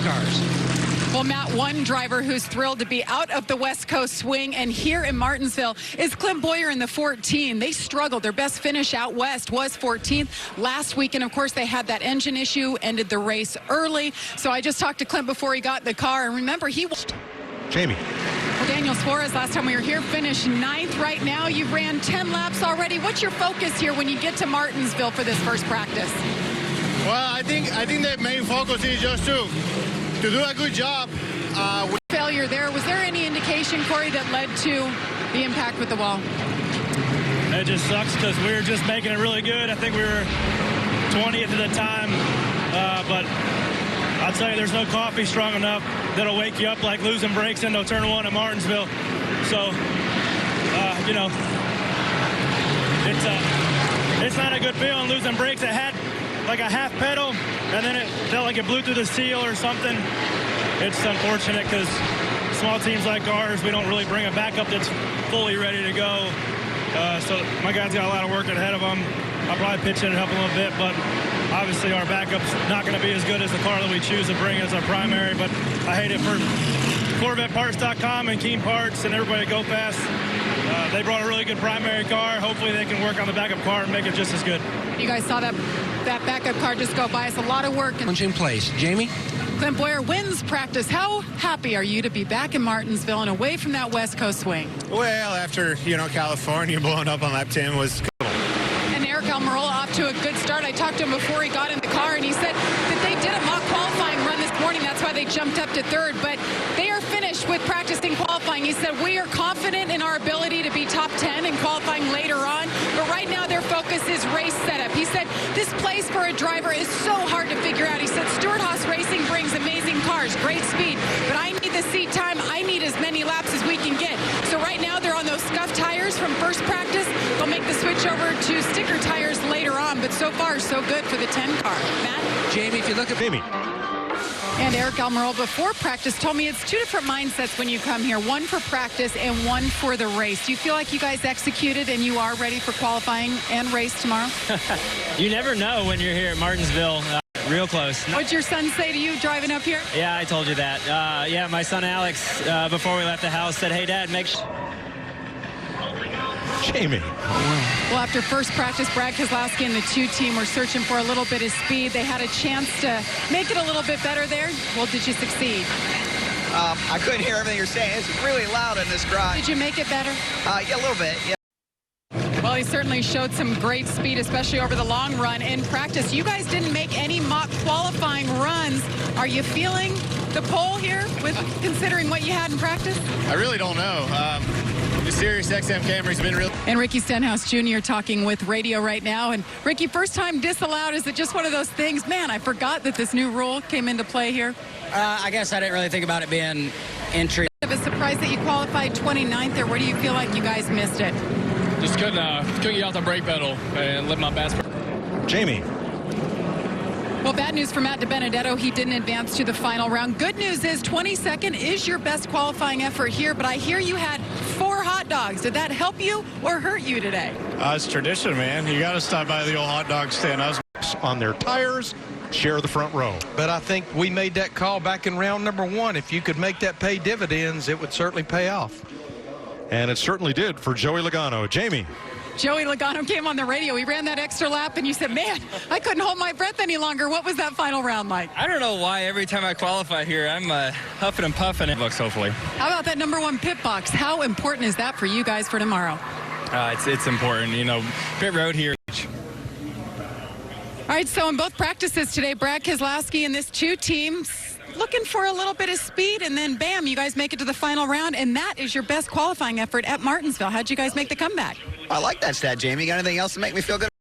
cars. Well, Matt, one driver who's thrilled to be out of the West Coast swing and here in Martinsville is Clint Bowyer in the 14. They struggled. Their best finish out west was 14th last week. And, of course, they had that engine issue, ended the race early. So I just talked to Clint before he got in the car. And remember, he was... Jamie. Well, Daniel Suarez, last time we were here, finished 9th. Right now, you've ran 10 laps already. What's your focus here when you get to Martinsville for this first practice? Well, I think the main focus is just to do a good job. Failure there. Was there any indication, Corey, that led to the impact with the wall? It just sucks because we were just making it really good. I think we were 20th at the time, but I'll tell you, there's no coffee strong enough that'll wake you up like losing brakes into turn 1 at Martinsville. So, you know, it's not a good feeling losing brakes. It had like a half pedal, and then it felt like it blew through the seal or something. It's unfortunate because small teams like ours, we don't really bring a backup that's fully ready to go. So my guys got a lot of work ahead of them. I'll probably pitch in and help a little bit, but obviously our backup's not going to be as good as the car that we choose to bring as our primary. But I hate it for CorvetteParts.com and Keen Parts and everybody at Go Fast. They brought a really good primary car. Hopefully they can work on the backup car and make it just as good. You guys saw that backup car just go by. It's a lot of work. In place. Jamie? Clint Bowyer wins practice. How happy are you to be back in Martinsville and away from that West Coast swing? Well, after, California blowing up on lap 10 was cool. And Eric Almirola off to a good start. I talked to him before he got in the car, and he said that they did a mock qualifying run this morning. That's why they jumped up to 3rd. But they are finished with practicing qualifying. He said, we are confident in our ability to be top 10 in qualifying later on. But right now their focus is race setup. He said, this place for a driver is so hard to figure out. He said, Stewart-Haas Racing brings amazing cars, great speed. But I need the seat time. I need as many laps as we can get. So right now they're on those scuffed tires from first practice. They'll make the switch over to sticker tires later on. But so far, so good for the 10 car. Matt? Jamie, if you look at Jamie. And Eric Almirola before practice told me it's 2 different mindsets when you come here, one for practice and one for the race. Do you feel like you guys executed and you are ready for qualifying and race tomorrow? You never know when you're here at Martinsville. Real close. What'd your son say to you driving up here? Yeah, I told you that. Yeah, my son Alex, before we left the house, said, hey, Dad, make sure. Jamie. Well, after first practice, Brad Keselowski and the 2 team were searching for a little bit of speed. They had a chance to make it a little bit better there. Well, did you succeed? I couldn't hear everything you're saying. It's really loud in this garage. Did you make it better? Yeah, a little bit, yeah. Well, he certainly showed some great speed, especially over the long run in practice. You guys didn't make any mock qualifying runs. Are you feeling the pole here with considering what you had in practice? I really don't know. The Sirius XM Camry's been real. And Ricky Stenhouse Jr. talking with radio right now. And Ricky, first time disallowed. Is it just one of those things? Man, I forgot that this new rule came into play here. I guess I didn't really think about it being entry. Of a surprise that you qualified 29th there. Where do you feel like you guys missed it? Just couldn't get off the brake pedal and let my best. Jamie. Well, bad news for Matt DiBenedetto. He didn't advance to the final round. Good news is 22nd is your best qualifying effort here, but I hear you had 4 hot dogs. Did that help you or hurt you today? It's tradition, man. You got to stop by the old hot dog stand. On their tires, share the front row. But I think we made that call back in round number 1. If you could make that pay dividends, it would certainly pay off. And it certainly did for Joey Logano. Jamie. Joey Logano came on the radio. He ran that extra lap, and you said, man, I couldn't hold my breath any longer. What was that final round like? I don't know why every time I qualify here, I'm huffing and puffing. It looks hopefully. How about that number 1 pit box? How important is that for you guys for tomorrow? It's important. Pit road here. All right, so in both practices today, Brad Keselowski and this 2 teams looking for a little bit of speed, and then bam, you guys make it to the final round, and that is your best qualifying effort at Martinsville. How'd you guys make the comeback? I like that stat, Jamie. Got anything else to make me feel good?